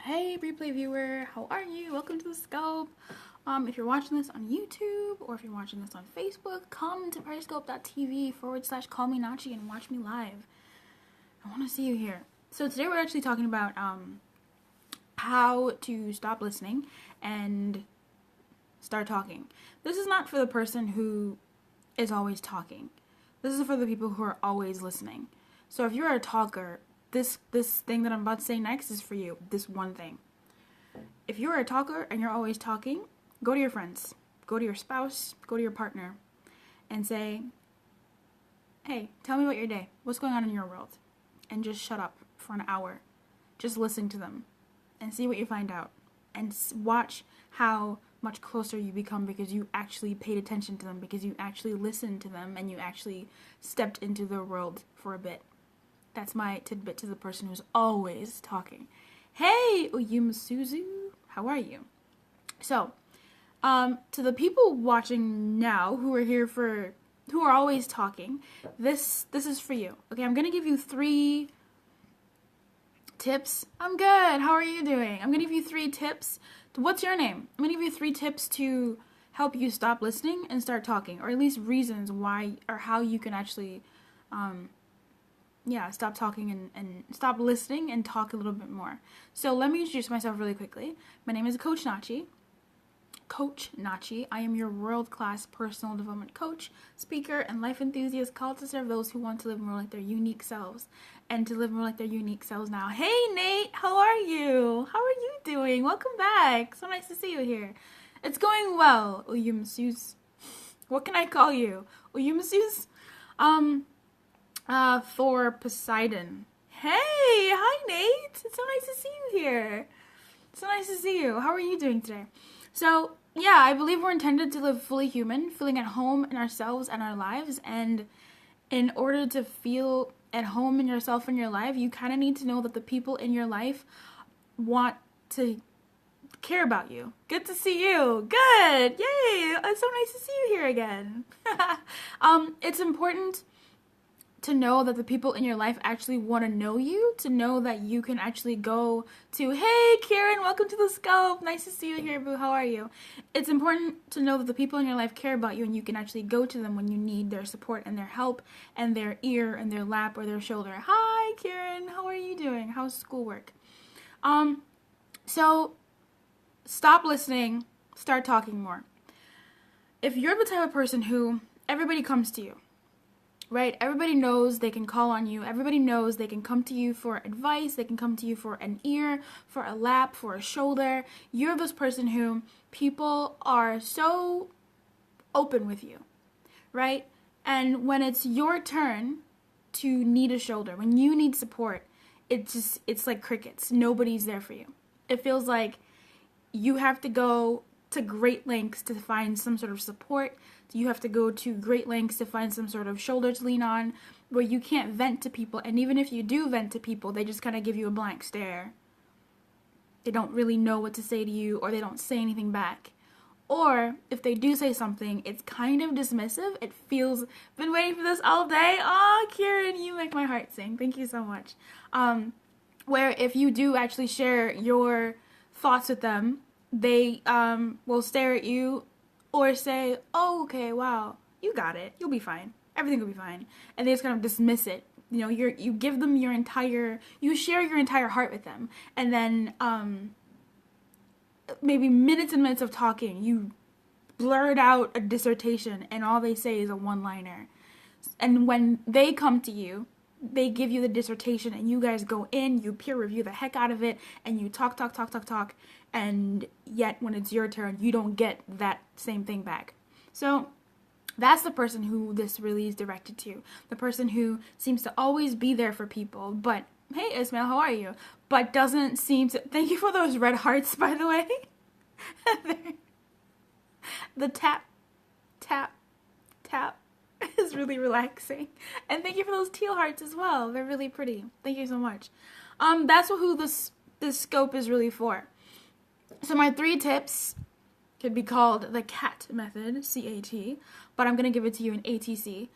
Hey, replay viewer, how are you? Welcome to the Scope. If you're watching this on YouTube or if you're watching this on Facebook, come to periscope.tv/call me Nachi and watch me live. I want to see you here. So today we're actually talking about how to stop listening and start talking. This is not for the person who is always talking. This is for the people who are always listening. So if you're a talker, this thing that I'm about to say next is for you. This one thing. If you're a talker and you're always talking, go to your friends, go to your spouse, go to your partner, and say, hey, tell me about your day. What's going on in your world? And just shut up for an hour. Just listen to them and see what you find out. And watch how much closer you become because you actually paid attention to them, because you actually listened to them, and you actually stepped into their world for a bit. That's my tidbit to the person who's always talking. Hey, Oyumasuzu, how are you? So, to the people watching now who are always talking, this is for you. Okay, I'm gonna give you 3 tips. I'm good. How are you doing? I'm gonna give you 3 tips. What's your name? I'm gonna give you 3 tips to help you stop listening and start talking, or at least reasons why or how you can actually stop talking and stop listening and talk a little bit more. So let me introduce myself really quickly. My name is Coach Nachi. Coach Nachi. I am your world-class personal development coach, speaker, and life enthusiast called to serve those who want to live more like their unique selves and to live more like their unique selves now. Hey, Nate, how are you? How are you doing? Welcome back. So nice to see you here. It's going well, Oyumasuzu. What can I call you? Oyumasuzu? For Poseidon. Hey, hi Nate. It's so nice to see you here. So nice to see you. How are you doing today? So, yeah, I believe we're intended to live fully human, feeling at home in ourselves and our lives. And in order to feel at home in yourself and your life, you kind of need to know that the people in your life want to care about you. Good to see you. Good. Yay. It's so nice to see you here again. It's important to know that the people in your life actually want to know you, to know that you can actually go to, hey, Karen, welcome to the Scope. Nice to see you here, boo. How are you? It's important to know that the people in your life care about you and you can actually go to them when you need their support and their help and their ear and their lap or their shoulder. Hi, Karen. How are you doing? How's schoolwork? So stop listening. Start talking more. If you're the type of person who everybody comes to you, right? Everybody knows they can call on you. Everybody knows they can come to you for advice. They can come to you for an ear, for a lap, for a shoulder. You're this person who people are so open with you, right? And when it's your turn to need a shoulder, when you need support, it's like crickets. Nobody's there for you. It feels like you have to go to great lengths to find some sort of support. You have to go to great lengths to find some sort of shoulder to lean on where you can't vent to people. And even if you do vent to people, they just kind of give you a blank stare. They don't really know what to say to you, or they don't say anything back. Or if they do say something, it's kind of dismissive. It feels, been waiting for this all day. Oh, Kieran, you make my heart sing. Thank you so much. Where if you do actually share your thoughts with them, they will stare at you or say, oh, okay, wow, you got it. You'll be fine. Everything will be fine. And they just kind of dismiss it. You know, you give them you share your entire heart with them. And then maybe minutes and minutes of talking, you blurt out a dissertation and all they say is a one-liner. And when they come to you, they give you the dissertation and you guys go in, you peer review the heck out of it, and you talk, and yet when it's your turn, you don't get that same thing back. So that's the person who this really is directed to. The person who seems to always be there for people, but, hey Ismail, how are you? But doesn't seem to, thank you for those red hearts, by the way. The tap is really relaxing. And thank you for those teal hearts as well. They're really pretty. Thank you so much. That's who this scope is really for. So my 3 tips could be called the CAT method, C-A-T, but I'm going to give it to you in ATC,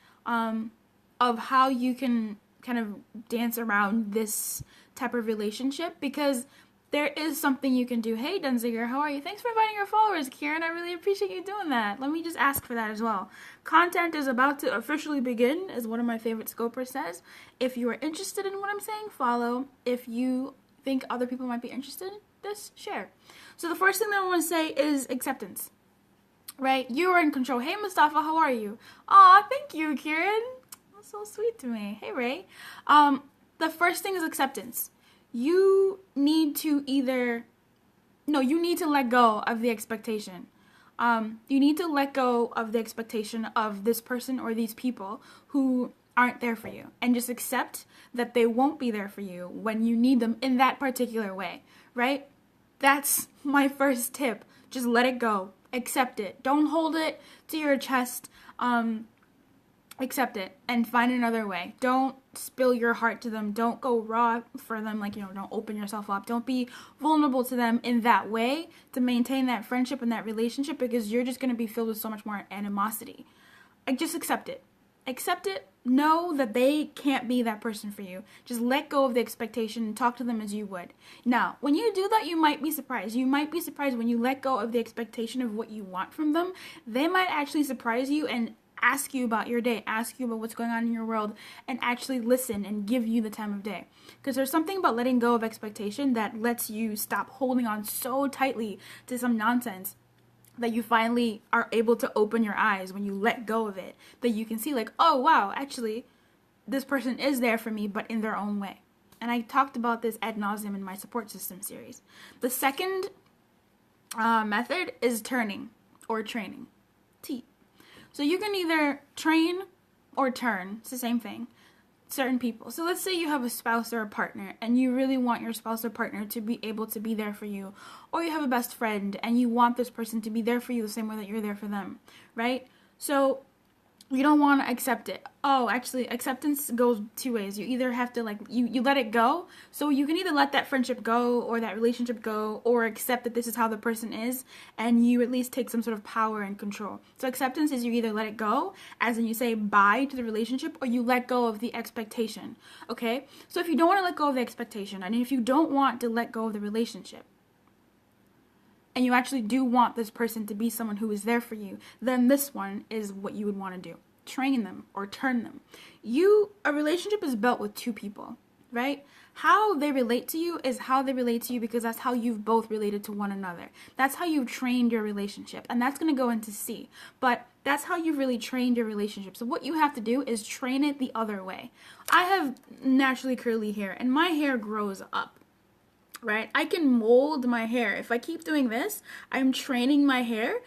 of how you can kind of dance around this type of relationship, because there is something you can do. Hey, Denziger, how are you? Thanks for inviting your followers, Kieran. I really appreciate you doing that. Let me just ask for that as well. Content is about to officially begin, as one of my favorite scopers says. If you are interested in what I'm saying, follow. If you think other people might be interested in this, share. So the first thing that I want to say is acceptance, right? You are in control. Hey, Mustafa, how are you? Aw, thank you, Kieran. That's so sweet to me. Hey, Ray. The first thing is acceptance. You need to you need to let go of the expectation. You need to let go of the expectation of this person or these people who aren't there for you, and just accept that they won't be there for you when you need them in that particular way, right? That's my first tip. Just let it go. Accept it. Don't hold it to your chest. Accept it and find another way. Don't spill your heart to them. Don't go raw for them. Don't open yourself up. Don't be vulnerable to them in that way to maintain that friendship and that relationship, because you're just going to be filled with so much more animosity. Just accept it. Accept it. Know that they can't be that person for you. Just let go of the expectation and talk to them as you would. Now, when you do that, you might be surprised. You might be surprised when you let go of the expectation of what you want from them. They might actually surprise you and ask you about your day, ask you about what's going on in your world, and actually listen and give you the time of day. Because there's something about letting go of expectation that lets you stop holding on so tightly to some nonsense, that you finally are able to open your eyes when you let go of it, that you can see oh wow, actually this person is there for me, but in their own way. And I talked about this ad nauseum in my support system series. The second method is turning or training. So you can either train or turn. It's the same thing. Certain people. So let's say you have a spouse or a partner, and you really want your spouse or partner to be able to be there for you. Or you have a best friend, and you want this person to be there for you the same way that you're there for them, right? So you don't want to accept it. Oh, actually, acceptance goes two ways. You either have to, you let it go. So you can either let that friendship go or that relationship go, or accept that this is how the person is, and you at least take some sort of power and control. So acceptance is you either let it go, as in you say bye to the relationship, or you let go of the expectation, okay? So if you don't want to let go of the expectation, and if you don't want to let go of the relationship, and you actually do want this person to be someone who is there for you, then this one is what you would want to do. Train them or turn them. A relationship is built with two people, right? How they relate to you is how they relate to you, because that's how you've both related to one another. That's how you've trained your relationship. And that's going to go into C. But that's how you've really trained your relationship. So what you have to do is train it the other way. I have naturally curly hair, and my hair grows up. Right? I can mold my hair. If I keep doing this, I'm training my hair,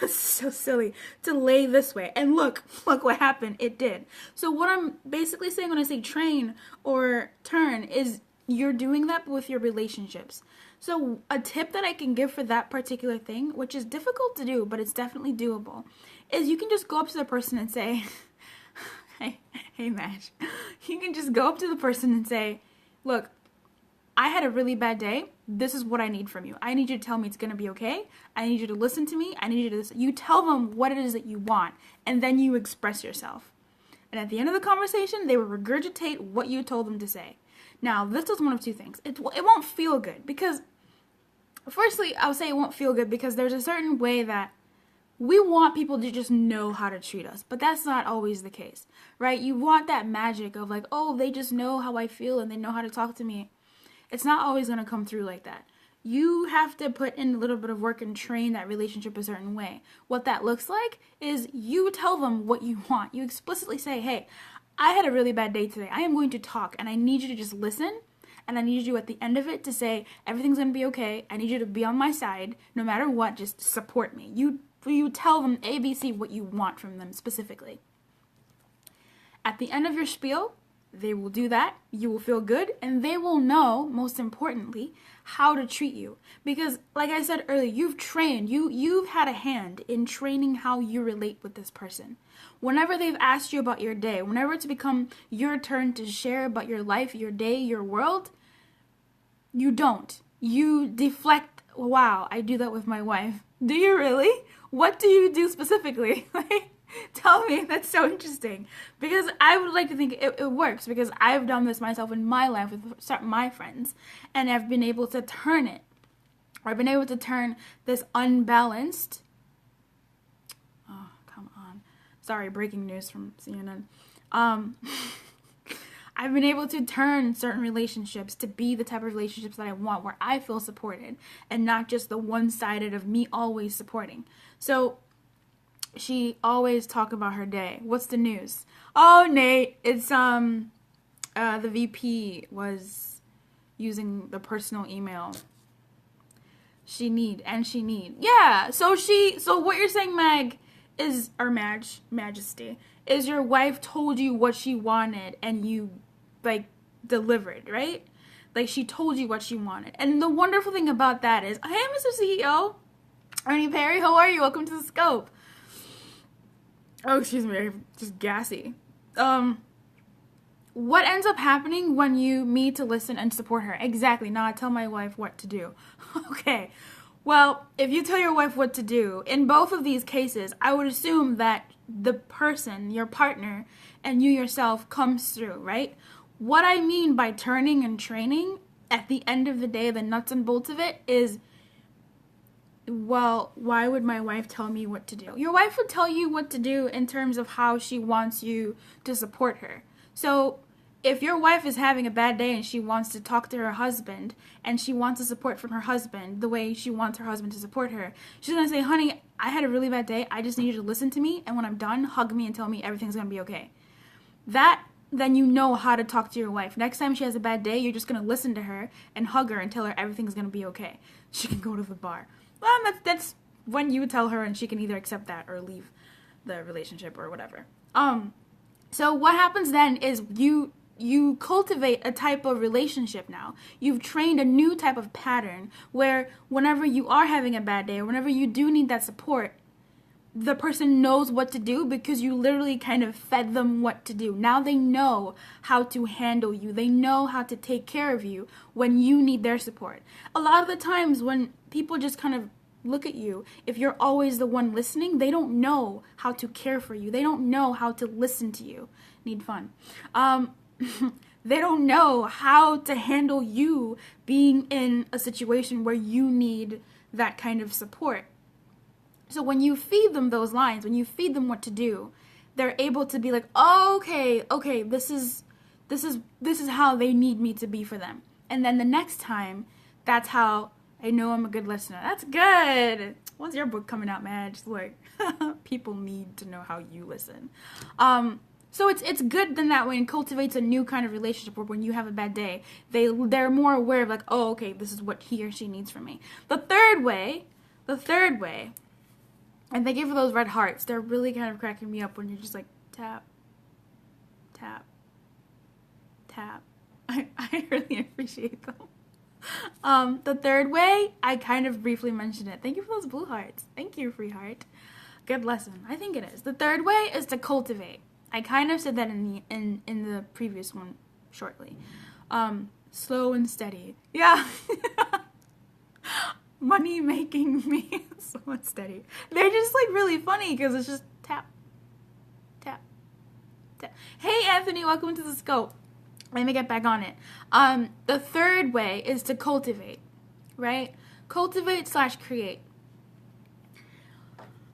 so silly, to lay this way. And look what happened. It did. So what I'm basically saying when I say train or turn is you're doing that with your relationships. So a tip that I can give for that particular thing, which is difficult to do, but it's definitely doable, is you can just go up to the person and say, hey, Mash. You can just go up to the person and say, look, I had a really bad day. This is what I need from you. I need you to tell me it's going to be okay. I need you to listen to me. I need you to listen. You tell them what it is that you want, and then you express yourself. And at the end of the conversation, they will regurgitate what you told them to say. Now, this does one of two things. It won't feel good because, firstly, I'll say it won't feel good because there's a certain way that we want people to just know how to treat us, but that's not always the case, right? You want that magic of oh, they just know how I feel and they know how to talk to me. It's not always going to come through like that. You have to put in a little bit of work and train that relationship a certain way. What that looks like is you tell them what you want. You explicitly say, hey, I had a really bad day today. I am going to talk, and I need you to just listen, and I need you at the end of it to say, everything's going to be okay. I need you to be on my side. No matter what, just support me. You tell them ABC what you want from them specifically. At the end of your spiel, they will do that, you will feel good, and they will know, most importantly, how to treat you. Because, like I said earlier, you've trained, you've had a hand in training how you relate with this person. Whenever they've asked you about your day, whenever it's become your turn to share about your life, your day, your world, you don't. You deflect. Wow, I do that with my wife. Do you really? What do you do specifically? Tell me. That's so interesting. Because I would like to think it works, because I've done this myself in my life with my friends, and I've been able to turn it. Or I've been able to turn this unbalanced. Oh, come on. Sorry, breaking news from CNN. I've been able to turn certain relationships to be the type of relationships that I want, where I feel supported and not just the one-sided of me always supporting. So she always talk about her day. What's the news? Oh, Nate, it's the VP was using the personal email. She need. Yeah. So what you're saying, Mag, is, or Majesty, is your wife told you what she wanted and you, like, delivered, right? Like, she told you what she wanted. And the wonderful thing about that is, hey, Mr. CEO, Ernie Perry, how are you? Welcome to the Scope. Oh, excuse me, I'm just gassy. What ends up happening when you meet to listen and support her? Exactly. Now I tell my wife what to do. Okay. Well, if you tell your wife what to do, in both of these cases, I would assume that the person, your partner, and you yourself comes through, right? What I mean by turning and training, at the end of the day, the nuts and bolts of it is, well, why would my wife tell me what to do? Your wife would tell you what to do in terms of how she wants you to support her. So if your wife is having a bad day and she wants to talk to her husband and she wants the support from her husband the way she wants her husband to support her, she's going to say, honey, I had a really bad day. I just need you to listen to me. And when I'm done, hug me and tell me everything's going to be okay. Then you know how to talk to your wife. Next time she has a bad day, you're just going to listen to her and hug her and tell her everything's going to be okay. She can go to the bar. Well, that's when you tell her, and she can either accept that or leave the relationship or whatever. So what happens then is you cultivate a type of relationship now. You've trained a new type of pattern where whenever you are having a bad day or whenever you do need that support, the person knows what to do because you literally kind of fed them what to do. Now they know how to handle you. They know how to take care of you when you need their support. A lot of the times when people just kind of look at you, if you're always the one listening, they don't know how to care for you. They don't know how to listen to you. Need fun. They don't know how to handle you being in a situation where you need that kind of support. So when you feed them those lines, when you feed them what to do, they're able to be like, oh, okay, this is how they need me to be for them. And then the next time, that's how I know I'm a good listener. That's good. When's your book coming out, man? Just like, people need to know how you listen. So it's good then that way, and cultivates a new kind of relationship where when you have a bad day, they're more aware of like, oh, okay, this is what he or she needs from me. The third way, and thank you for those red hearts. They're really kind of cracking me up when you're just like, tap, tap, tap. I really appreciate them. The third way, I kind of briefly mentioned it. Thank you for those blue hearts. Thank you, free heart. Good lesson. I think it is. The third way is to cultivate. I kind of said that in the previous one shortly. Slow and steady. Yeah. Money making me slow and steady. They're just like really funny because it's just tap, tap, tap. Hey Anthony, welcome to the Scope. Let me get back on it. The third way is to cultivate, right? Cultivate/create.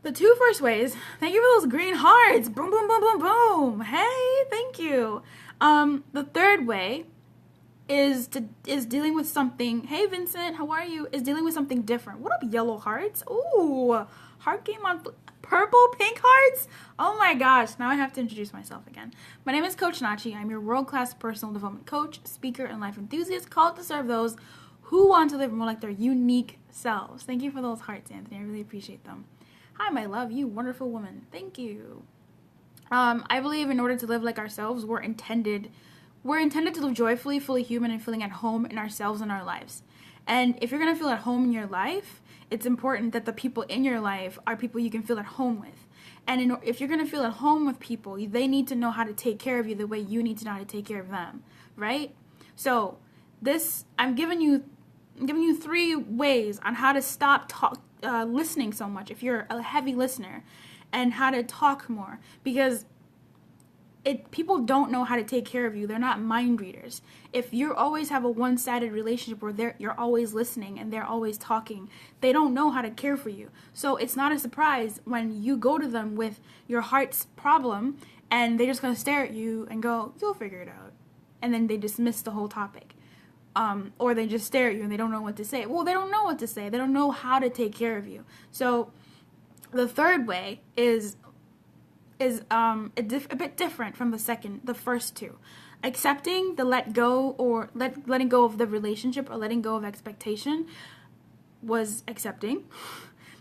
The two first ways, thank you for those green hearts. Boom, boom, boom, boom, boom. Hey, thank you. The third way is dealing with something. Hey, Vincent, how are you? Is dealing with something different. What up, yellow hearts? Ooh, heart game on purple, pink hearts. Oh my gosh, now I have to introduce myself again. My name is Coach Nachi. I'm your world-class personal development coach, speaker, and life enthusiast called to serve those who want to live more like their unique selves. Thank you for those hearts, Anthony. I really appreciate them. Hi, my love, you wonderful woman. Thank you. I believe in order to live like ourselves, we're intended to live joyfully, fully human, and feeling at home in ourselves and our lives. And if you're going to feel at home in your life, it's important that the people in your life are people you can feel at home with. And if you're going to feel at home with people, they need to know how to take care of you the way you need to know how to take care of them, right? So I'm giving you 3 ways on how to stop listening so much if you're a heavy listener, and how to talk more, because people don't know how to take care of you. They're not mind readers. If you always have a one-sided relationship where you're always listening and they're always talking, they don't know how to care for you. So it's not a surprise when you go to them with your heart's problem and they're just going to stare at you and go, you'll figure it out. And then they dismiss the whole topic. Or they just stare at you and they don't know what to say. Well, they don't know what to say. They don't know how to take care of you. So the third way is a bit different from the first two. Accepting the letting go of the relationship or letting go of expectation was accepting.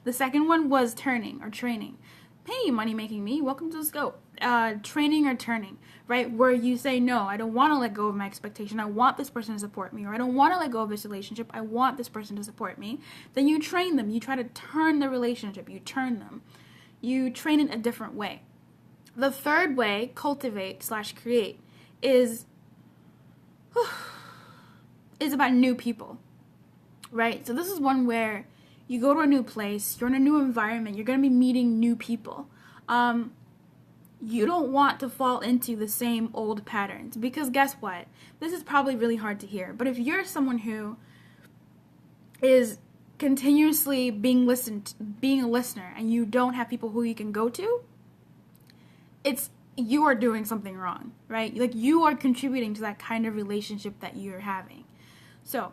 The second one was turning or training. Hey, money making me, welcome to the scope. Training or turning, right? Where you say, no, I don't want to let go of my expectation. I want this person to support me, or I don't want to let go of this relationship. I want this person to support me. Then you train them. You try to turn the relationship. You turn them. You train it a different way. The third way, cultivate/create, is about new people, right? So this is one where you go to a new place, you're in a new environment, you're going to be meeting new people. You don't want to fall into the same old patterns, because guess what? This is probably really hard to hear, but if you're someone who is continuously being a listener, and you don't have people who you can go to, you are doing something wrong, right? Like, you are contributing to that kind of relationship that you're having. So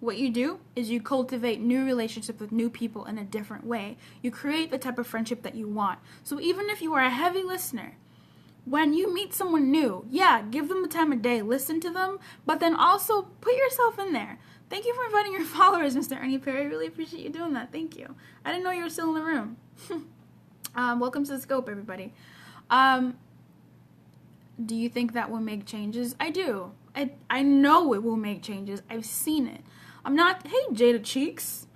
what you do is you cultivate new relationships with new people in a different way. You create the type of friendship that you want. So even if you are a heavy listener, when you meet someone new, give them the time of day, listen to them, but then also put yourself in there. Thank you for inviting your followers, Mr. Ernie Perry. I really appreciate you doing that. Thank you. I didn't know you were still in the room. Welcome to the scope, everybody. Do you think that will make changes? I do. I know it will make changes. I've seen it. Hey, Jada Cheeks.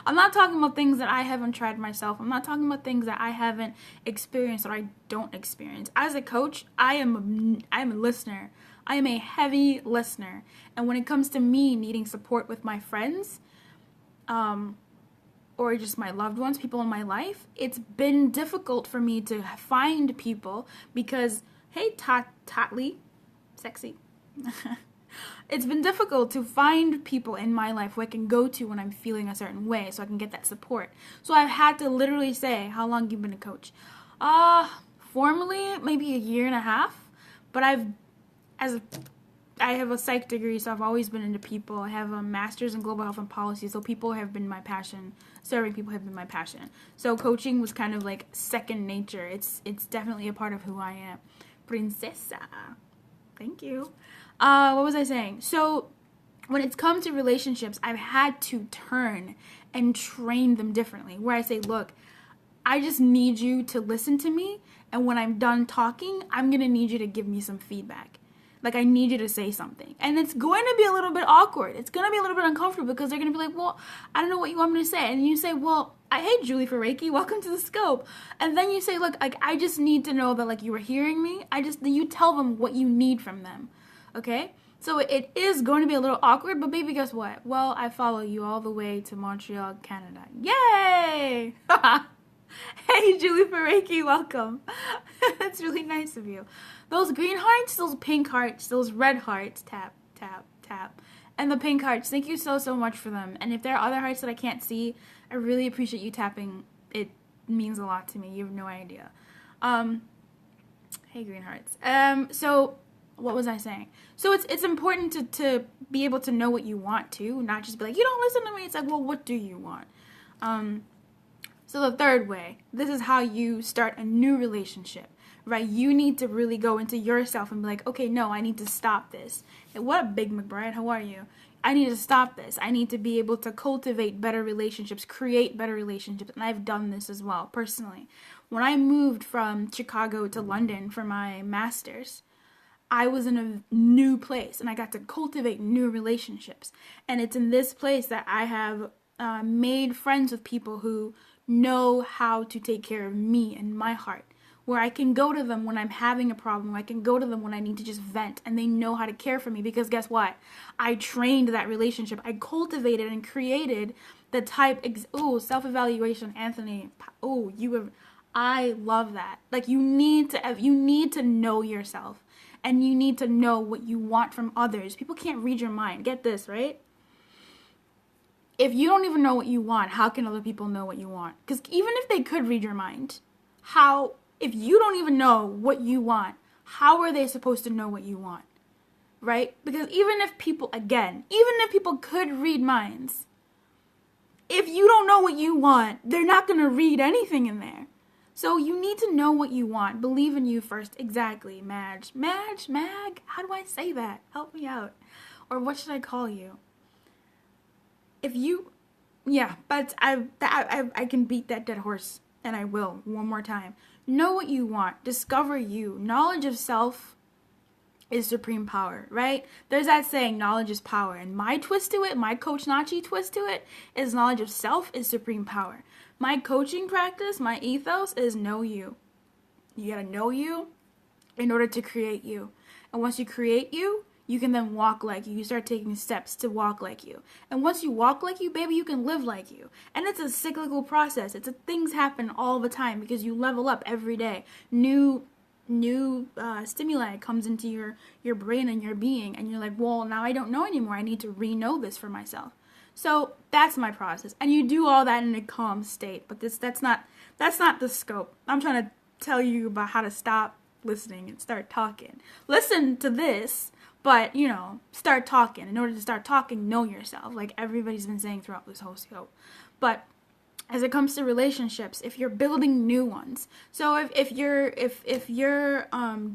I'm not talking about things that I haven't tried myself. I'm not talking about things that I haven't experienced or I don't experience. As a coach, I am a listener. I am a heavy listener. And when it comes to me needing support with my friends, or just my loved ones, people in my life, it's been difficult for me to find people because, hey, Tatli, sexy. It's been difficult to find people in my life who I can go to when I'm feeling a certain way so I can get that support. So I've had to literally say, how long have you been a coach? Formally, maybe a year and a half, but I have a psych degree, so I've always been into people. I have a master's in global health and policy, so people have been my passion. Serving people have been my passion. So coaching was kind of like second nature. It's definitely a part of who I am. Princesa. Thank you. What was I saying? So when it's come to relationships, I've had to turn and train them differently. Where I say, look, I just need you to listen to me, and when I'm done talking, I'm going to need you to give me some feedback. Like, I need you to say something. And it's going to be a little bit awkward. It's going to be a little bit uncomfortable because they're going to be like, well, I don't know what you want me to say. And you say, well, I hate Julie for Reiki. Welcome to the scope. And then you say, look, like, I just need to know that, like, you are hearing me. You tell them what you need from them. Okay? So it is going to be a little awkward, but baby, guess what? Well, I follow you all the way to Montreal, Canada. Yay! Hey, Julie for Reiki, welcome. That's really nice of you. Those green hearts, those pink hearts, those red hearts, tap, tap, tap. And the pink hearts, thank you so, so much for them. And if there are other hearts that I can't see, I really appreciate you tapping. It means a lot to me. You have no idea. Hey, green hearts. So what was I saying? So it's important to be able to know what you want to, not just be like, you don't listen to me. It's like, well, what do you want? So the third way, this is how you start a new relationship, right? You need to really go into yourself and be like, okay, no, I need to stop this. Hey, what up, Big McBride? How are you? I need to stop this. I need to be able to cultivate better relationships, create better relationships. And I've done this as well, personally. When I moved from Chicago to London for my master's, I was in a new place and I got to cultivate new relationships. And it's in this place that I have made friends with people who know how to take care of me and my heart, where I can go to them when I'm having a problem, I can go to them when I need to just vent, and they know how to care for me because guess what? I trained that relationship. I cultivated and created the type, self-evaluation, Anthony. I love that. Like, you need to know yourself, and you need to know what you want from others. People can't read your mind. Get this, right? If you don't even know what you want, how can other people know what you want? Because even if they could read your mind, if you don't even know what you want, how are they supposed to know what you want? Right? Because even if people could read minds, if you don't know what you want, they're not going to read anything in there. So you need to know what you want. Believe in you first. Exactly, Mag, how do I say that? Help me out. Or what should I call you? But I can beat that dead horse, and I will one more time. Know what you want. Discover you. Knowledge of self is supreme power, right? There's that saying, knowledge is power. And my twist to it, my coach Nachi twist to it, is knowledge of self is supreme power. My coaching practice, my ethos is know you. You gotta know you in order to create you. And once you create you, you can then walk like you. You start taking steps to walk like you. And once you walk like you, baby, you can live like you. And it's a cyclical process. Things happen all the time because you level up every day. New stimuli comes into your brain and your being, and you're like, well, now I don't know anymore. I need to re-know this for myself. So that's my process. And you do all that in a calm state. But that's not the scope. I'm trying to tell you about how to stop listening and start talking. Listen to this, but, start talking. In order to start talking, know yourself, like everybody's been saying throughout this whole show. But as it comes to relationships, if you're building new ones, so if you're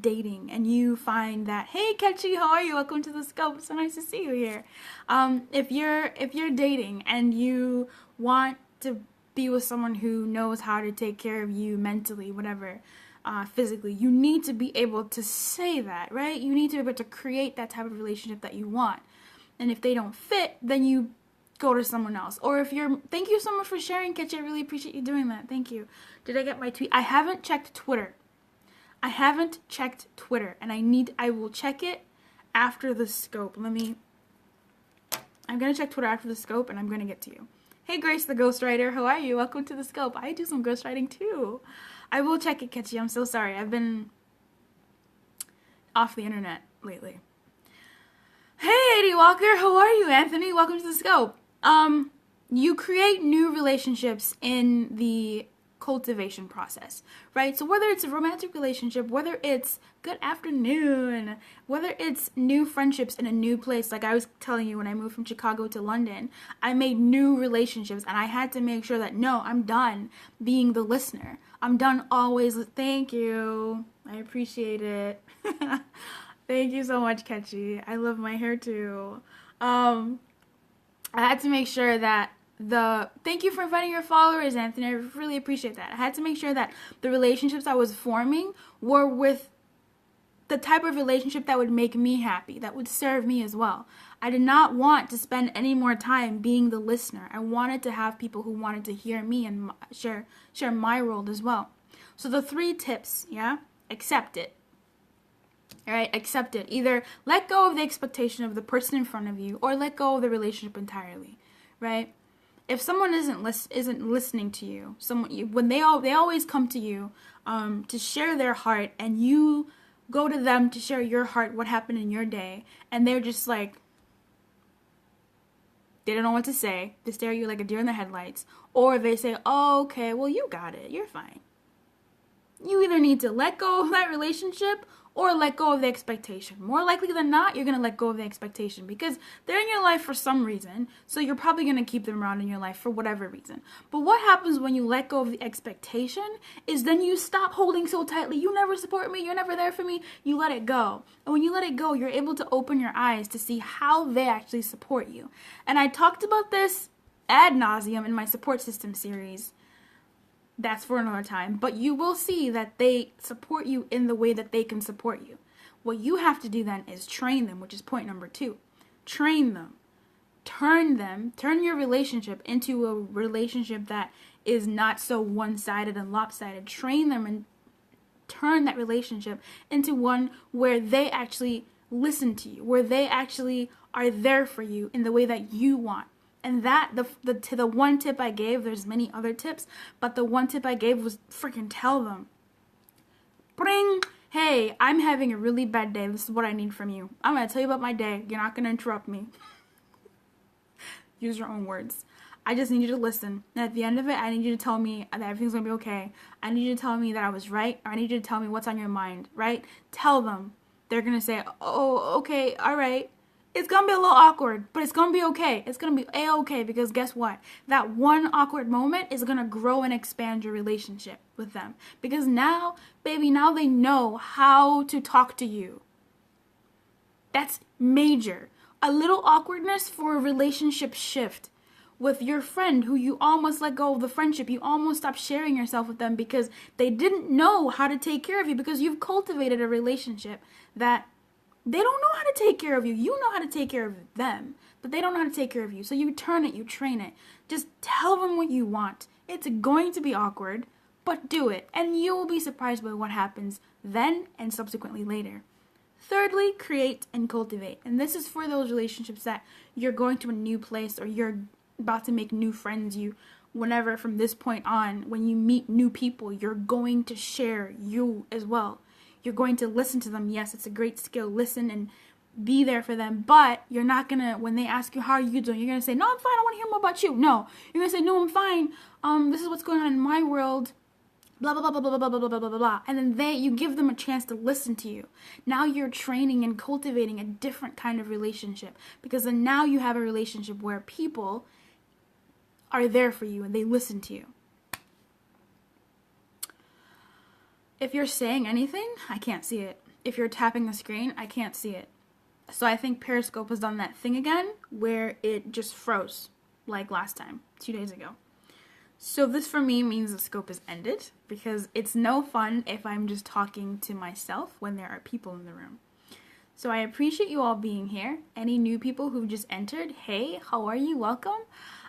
dating and you find that, hey Ketchy, how are you? Welcome to the Scope. So nice to see you here. If you're dating and you want to be with someone who knows how to take care of you mentally, whatever, physically, you need to be able to say that, right? You need to be able to create that type of relationship that you want. And if they don't fit, then you go to someone else. Or thank you so much for sharing, Ketchy. I really appreciate you doing that. Thank you. Did I get my tweet? I haven't checked Twitter. And I will check it after the Scope. I'm going to check Twitter after the Scope, and I'm going to get to you. Hey, Grace the Ghostwriter, how are you? Welcome to the Scope. I do some ghostwriting too. I will check it, Ketchy. I'm so sorry. I've been off the internet lately. Hey, Eddie Walker, how are you? Anthony, welcome to the Scope. You create new relationships in the cultivation process, right? So whether it's a romantic relationship, whether it's good afternoon, whether it's new friendships in a new place, like I was telling you when I moved from Chicago to London, I made new relationships, and I had to make sure that, no, I'm done being the listener. I'm done always. Thank you. I appreciate it. Thank you so much, Ketchy. I love my hair too. I had to make sure that thank you for inviting your followers, Anthony. I really appreciate that. I had to make sure that the relationships I was forming were with the type of relationship that would make me happy, that would serve me as well. I did not want to spend any more time being the listener. I wanted to have people who wanted to hear me and share my world as well. So the 3 tips, accept it. All right, accept it. Either let go of the expectation of the person in front of you, or let go of the relationship entirely, right? If someone isn't listening to you, when they always come to you to share their heart, and you go to them to share your heart, what happened in your day, and they're just like, they don't know what to say. They stare at you like a deer in the headlights, or they say, "Oh, okay, well you got it, you're fine." You either need to let go of that relationship or let go of the expectation. More likely than not, you're going to let go of the expectation because they're in your life for some reason, so you're probably going to keep them around in your life for whatever reason. But what happens when you let go of the expectation is then you stop holding so tightly. You never support me, you're never there for me. You let it go. And when you let it go, you're able to open your eyes to see how they actually support you. And I talked about this ad nauseum in my support system series. That's for another time. But you will see that they support you in the way that they can support you. What you have to do then is train them, which is point number 2. Train them. Turn your relationship into a relationship that is not so one-sided and lopsided. Train them and turn that relationship into one where they actually listen to you, where they actually are there for you in the way that you want. And that, the one tip I gave, there's many other tips, but the one tip I gave was freaking tell them. Bring, hey, I'm having a really bad day. This is what I need from you. I'm going to tell you about my day. You're not going to interrupt me. Use your own words. I just need you to listen. And at the end of it, I need you to tell me that everything's going to be okay. I need you to tell me that I was right. Or I need you to tell me what's on your mind, right? Tell them. They're going to say, oh, okay, all right. It's going to be a little awkward, but it's going to be okay. It's going to be A-okay because guess what? That one awkward moment is going to grow and expand your relationship with them. Because now, baby, now they know how to talk to you. That's major. A little awkwardness for a relationship shift with your friend who you almost let go of the friendship. You almost stopped sharing yourself with them because they didn't know how to take care of you because you've cultivated a relationship that they don't know how to take care of you. You know how to take care of them, but they don't know how to take care of you. So you turn it, you train it. Just tell them what you want. It's going to be awkward, but do it. And you will be surprised by what happens then and subsequently later. Thirdly, create and cultivate. And this is for those relationships that you're going to a new place or you're about to make new friends. Whenever from this point on, when you meet new people, you're going to share you as well. You're going to listen to them. Yes, it's a great skill. Listen and be there for them. But you're not going to, when they ask you, how are you doing? You're going to say, no, I'm fine. I want to hear more about you. No. You're going to say, no, I'm fine. This is what's going on in my world. Blah, blah, blah, blah, blah, blah, blah, blah, blah, blah. And then you give them a chance to listen to you. Now you're training and cultivating a different kind of relationship. Because then now you have a relationship where people are there for you and they listen to you. If you're saying anything, I can't see it. If you're tapping the screen, I can't see it. So I think Periscope has done that thing again where it just froze like last time, 2 days ago. So this for me means the scope is ended because it's no fun if I'm just talking to myself when there are people in the room. So I appreciate you all being here. Any new people who've just entered, hey, how are you? Welcome.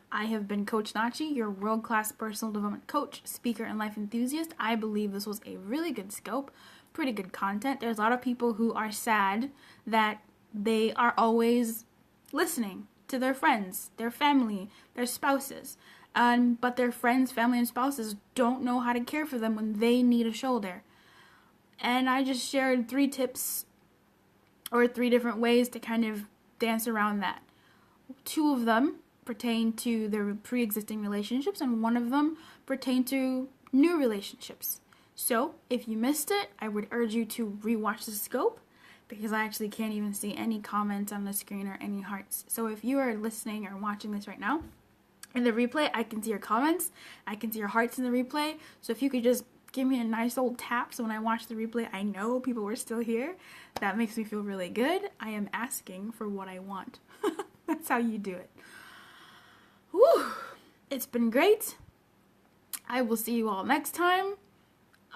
I have been Coach Nachi, your world-class personal development coach, speaker, and life enthusiast. I believe this was a really good scope, pretty good content. There's a lot of people who are sad that they are always listening to their friends, their family, their spouses. But their friends, family, and spouses don't know how to care for them when they need a shoulder. And I just shared 3 tips or 3 different ways to kind of dance around that. 2 of them pertain to their pre-existing relationships and 1 of them pertain to new relationships. So if you missed it, I would urge you to rewatch the scope because I actually can't even see any comments on the screen or any hearts. So if you are listening or watching this right now, in the replay, I can see your comments, I can see your hearts in the replay. So if you could just give me a nice old tap so when I watch the replay, I know people were still here. That makes me feel really good. I am asking for what I want. That's how you do it. Whew. It's been great. I will see you all next time.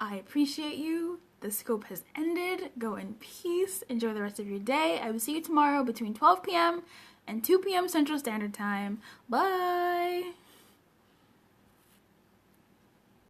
I appreciate you. The scope has ended. Go in peace. Enjoy the rest of your day. I will see you tomorrow between 12 p.m. and 2 p.m. Central Standard Time. Bye.